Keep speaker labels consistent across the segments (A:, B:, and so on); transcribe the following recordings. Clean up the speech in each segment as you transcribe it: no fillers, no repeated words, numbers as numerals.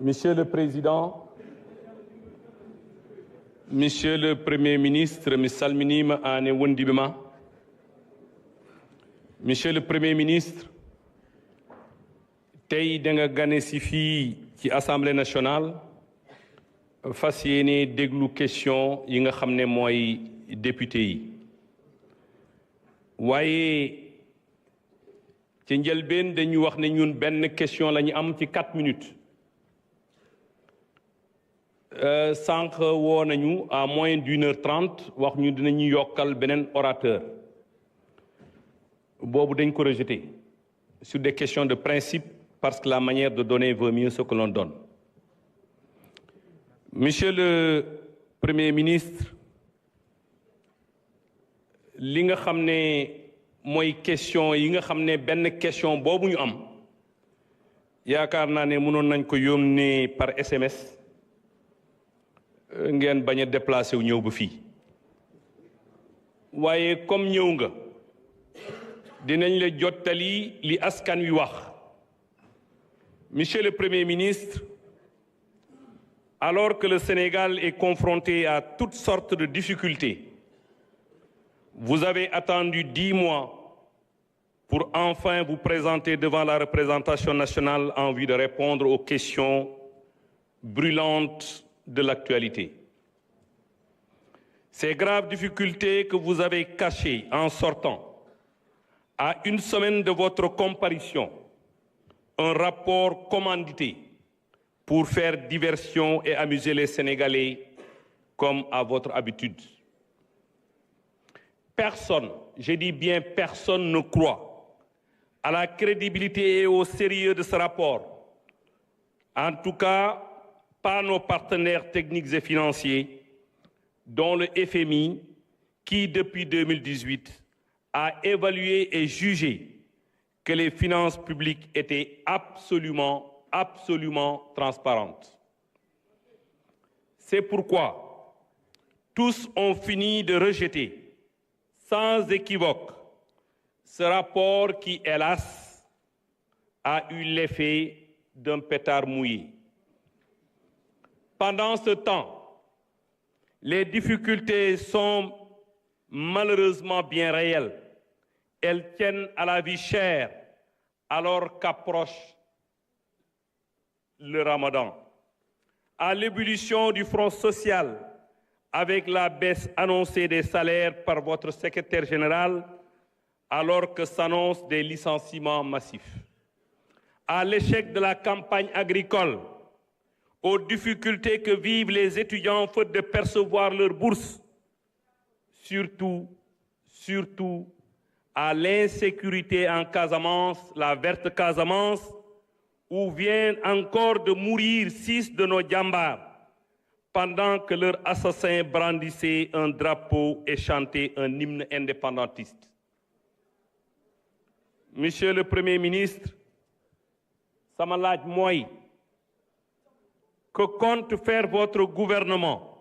A: Monsieur le Président, Monsieur le Premier ministre, mi salminima an e wondiɓe ma. Monsieur le Premier ministre, tey da nga gane si fii ci Assemblée nationale fas yéene déglu question yi nga xam ne mooy député yi waaye ci njëlbeen dañu wax ne ñun benn question la ñu am ci 4 minutes sànq woo nañu à moins d'1h30 wax ñu dinañu yokkal beneen orateur boobu dañ ko rejeté sur des questions de principe parce que la manière de donner vaut mieux ce que l'on donne. Monsieur le Premier ministre, li nga xam ne mooy question yi nga xam ne benn question boobu ñu am yaakaar naa ne mënoon nañ ko yónnee par SMS ngeen bañ a déplacé wu ñëw ba fii waaye comme ñëw nga dinañ la jottali li askan wi wax. Monsieur le Premier ministre, alors que le Sénégal est confronté à toutes sortes de difficultés, vous avez attendu 10 mois pour enfin vous présenter devant la représentation nationale en vue de répondre aux questions brûlantes de l'actualité. Ces graves difficultés que vous avez cachées en sortant, à une semaine de votre comparution, un rapport commandité pour faire diversion et amuser les Sénégalais comme à votre habitude. Personne, je dis bien personne, ne croit à la crédibilité et au sérieux de ce rapport. En tout cas, pas nos partenaires techniques et financiers, dont le FMI, qui depuis 2018 a évalué et jugé que les finances publiques étaient absolument transparentes. C'est pourquoi tous ont fini de rejeter sans équivoque ce rapport qui, hélas, a eu l'effet d'un pétard mouillé. Pendant ce temps, les difficultés sont malheureusement bien réelles. Elles tiennent à la vie chère alors qu'approche le Ramadan, à l'ébullition du front social avec la baisse annoncée des salaires par votre secrétaire général alors que s'annoncent des licenciements massifs, à l'échec de la campagne agricole, aux difficultés que vivent les étudiants faute de percevoir leur bourse, surtout à l'insécurité en Casamance, la verte Casamance, où viennent encore de mourir 6 de nos djambars, pendant que leurs assassins brandissaient un drapeau et chantaient un hymne indépendantiste. Monsieur le Premier ministre, sama laaj mooy que compte faire votre gouvernement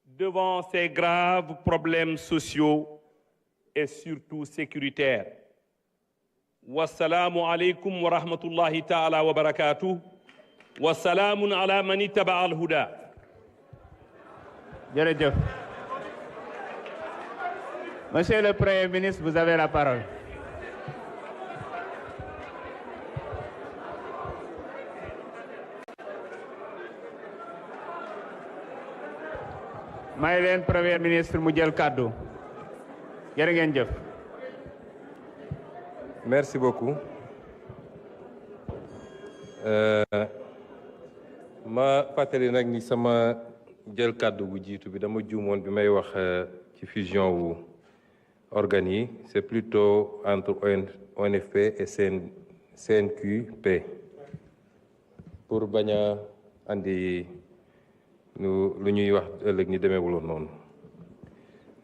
A: devant ces graves problèmes sociaux et surtout sécuritaires. Wassalamu alaikum wa rahmatullahi ta'ala wa barakatuh. Wassalamun ala man ittaba al-huda.
B: Jërëjëf. Monsieur le Premier ministre, vous avez la parole. may leen Premier ministre mu jël kàddu. Jërë ngeen jëf.
C: Merci beaucoup. Ma fàttali nag ni sama jël kàddu bu jiitu bi dama juumoon bi may wax ci fusion wu organes yi, c'est plutôt entre ONFP et CNQP pour bañ a andi lu ñuy wax ëllëg ñi demeewuloon noonu.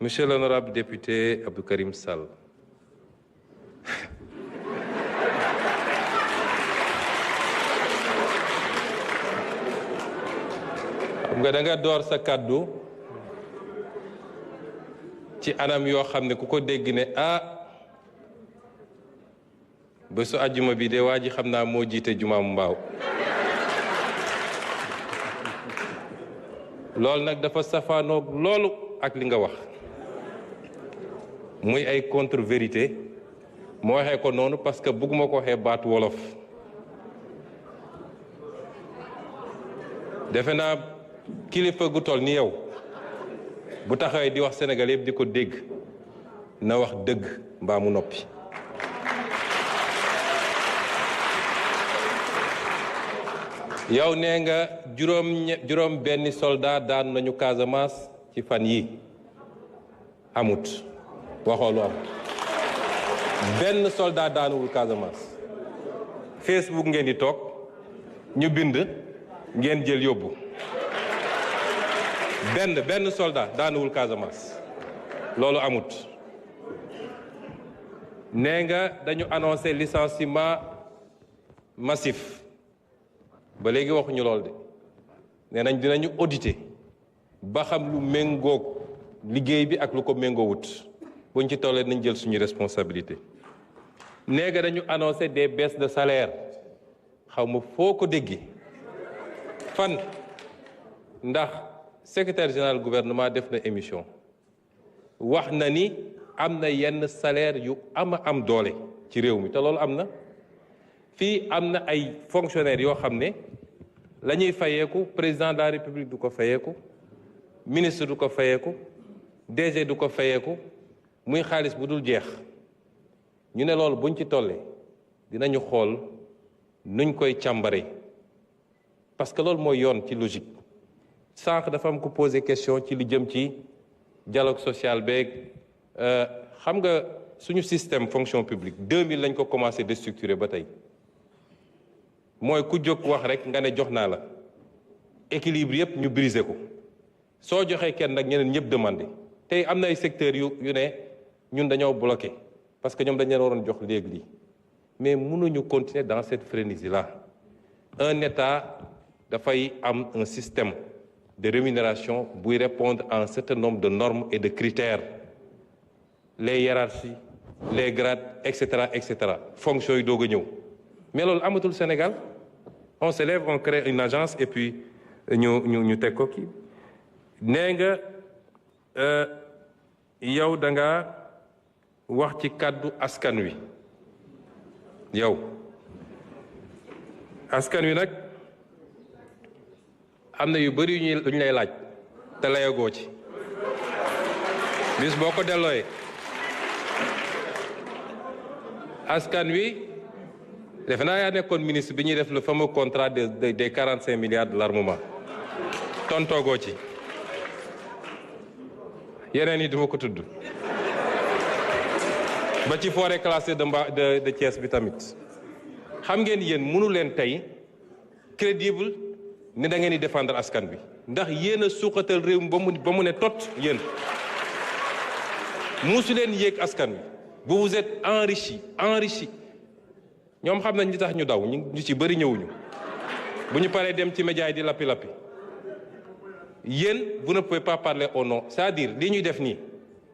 C: Monsieur l'honorable député Abdou Karim Sall, xam nga da nga door sa kàddu ci anam yoo xam ne ku ko dégg ne bésu àjjuma bi de waa ji xam naa moo jiite jumaa mu mbaaw loolu nag dafa safaanoog loolu ak li nga wax muy ay contre-vérité moo waxee ko noonu parce que bëgguma ko waxee baatu wolof defe naa kilifa gu toll ni yow bu taxawee di wax Sénégal yëpp di ko dégg na wax dëgg mbaa mu noppi yow nee nga juróom benni soldat daan nañu Casamance ci fan yi amut waxoo lu am benn soldat daanuwul Casamance Facebook ngeen di toog ñu bind ngeen jël yóbbu benn soldat daanuwul Casamance loolu amut nee nga dañu annoncé licenciement massif ba léegi waxuñu lool de nee nañ dinañu auditer ba xam lu méngoog liggéey bi ak lu ko méngoowut buñ ci tollee nañ jël suñu responsabilité nee nga dañu annoncé des baisses de salaire xaw ma foo ko déggee fan ndax secrétaire général gouvernement def na émission wax na ni am na yenn salaire yu am doole ci réew mi te loolu am na fii am na ay fonctionnaires yoo xam ne la ñuy fayeeku président de la république du ko fayeeku ministre du ko fayeeku DG du ko fayeeku muy xaalis bu dul jeex ñu ne loolu buñ ci tollee dinañu xool nuñ koy càmbare parce que loolu mooy yoon ci logique sànq dafa am ko poser question ci li jëm ci dialogue social beeg xam nga suñu système fonction publique 2000 lañ ko commencé déstructurer ba tey mooy ku jóg wax rek nga ne jox naa la équilibre yëpp ñu briser ko soo joxee kenn nag ñeneen ñëpp demandé tey am na ay secteurs yu ne ñun dañoo bloqué parce que ñoom dañ leen waroon jox léegi lii mais mënuñu continuer dans cette frénésie là un État dafay am un système de rémunération buy répondre à un certain nombre de normes et de critères les hiérarchies les grades etc. fonctions yi doog a ñëw mais loolu amatul Sénégal on se lève on crée une agence et puis ñu teg ko kii nee nga yow da nga wax ci kàddu askan wi yow askan wi nag am na yu bëri yu ñu lay laaj te layagoo ci bis boo ko dellooyee askan wi defe naa yaa nekkoon ministre bi ñuy def le fameux contrat des 45 milliards de l'armement tontoogoo ci yeneen yi duma ko tudd ba ci forêt classée de Thiès bi tamit xam ngeen yéen mënu leen tey crédible ni da ngeen di défendre askan bi ndax yéen a suuxatal réew mi ba mu ne tot yéen musu leen yéeg askan bi vous vous êtes enrichi ñoom xam nañ li tax ñu daw ñu ci bëri ñëwuñu bu ñu paree dem ci média yi di lappi yéen vous ne pouvez pas parler au nom c'est-à-dire li ñuy def nii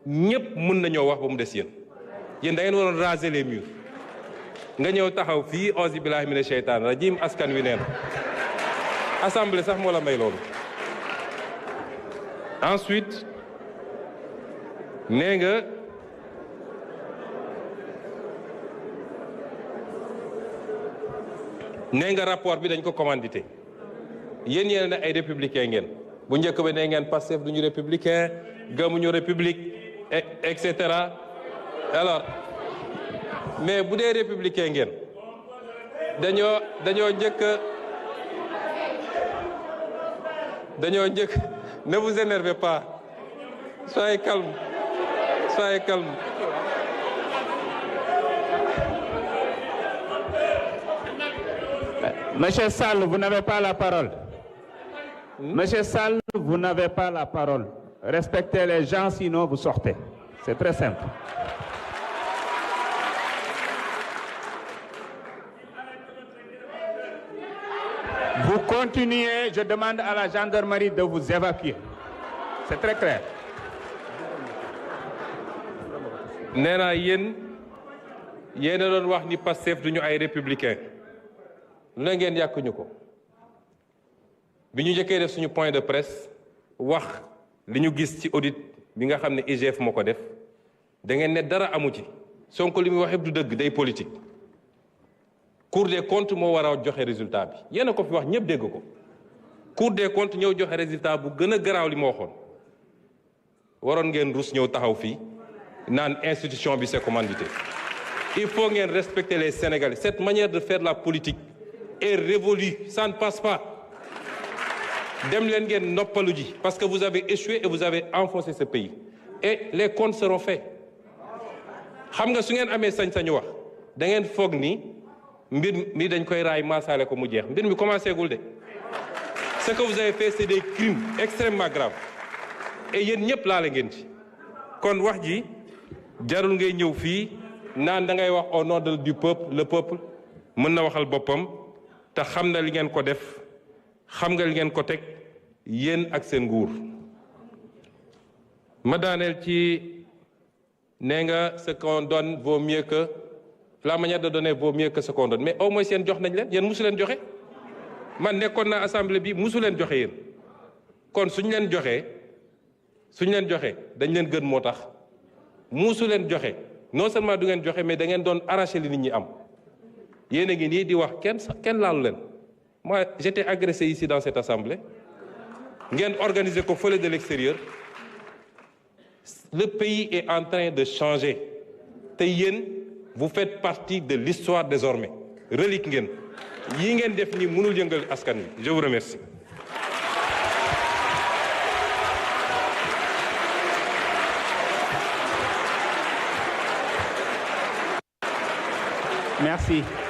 C: ñëpp mën nañoo wax ba mu des yéen da ngeen waroon raser les murs nga ñëw taxaw fii auzu billahi mina sheytaan rajim askan wi neen assemblée sax moo la may loolu ensuite nee nga rapport bi dañ ko commandité yéen yéen ne ay républicain ngeen bu njëkk ba ne ngeen Pastef duñu républicain gëmuñu république et cetera alors mais bu dee républicain ngeen dañoo njëkk ne vous énervez pas soyez calme
B: Monsieur Sall, vous n'avez pas la parole. Monsieur Sall, vous n'avez pas la parole. Respectez les gens, sinon vous sortez. C'est très simple. Vous continuez, je demande à la gendarmerie de vous évacuer. C'est très clair.
C: nee naa yéen a doon wax ni Pastef duñu ay républicain lu ne ngeen yàkkuñu ko bi ñu njëkkee def suñu point de presse wax li ñu gis ci audit bi nga xam ne IGF moo ko def da ngeen ne dara amu ci Sonko li muy wax yëpp du dëgg day politique. Cour des comptes moo war a joxe résultat bi yéen a ko fi wax ñëpp dégg ko Cour des comptes ñëw joxe résultat bu gën a garaaw li ma waxoon waroon ngeen rus ñëw taxaw fii naan institution bi c'est commandité. Il faut ngeen respecter les Sénégalais. Cette manière de faire la politique est révolue, ça ne passe pas. Dem leen ngeen noppalu ji parce que vous avez échoué et vous avez enfoncé ce pays et les comptes seront faits. Xam nga su ngeen amee sañ-sañu wax da ngeen foog ni mbir mi dañ koy raay maasaale ko mu jeex mbir mi commencé gul de. Ce que vous avez fait c'est des crimes extrêmement graves et yéen ñëpp laale ngeen ci kon wax ji jarul ngay ñëw fii naan da ngay wax au nom du peuple le peuple mën na waxal boppam te xam na li ngeen ko def xam nga li ngeen ko teg yéen ak seen nguur. ma daaneel ci nee nga ce qu'on donne vaut mieux que la manière de donner vaut mieux que ce qu'on donne mais au moins yéen jox nañ leen yéen musu leen joxe man nekkoon naa assemblée bi musu leen joxe yéen kon suñ leen joxee dañ leen gën moo tax musu leen joxe. Non seulement du ngeen joxe mais da ngeen doon arracher li nit ñi am yéen a ngi nii di wax kenn laalu leen moi j'étais agressé ici dans cette assemblée ngeen organiser ko fële de l'extérieur. Le pays est en train de changer te yéen vous faites partie de l'histoire désormais relique ngeen yi ngeen def ni mënul yëngal askan wi. Je vous remercie.
B: Merci.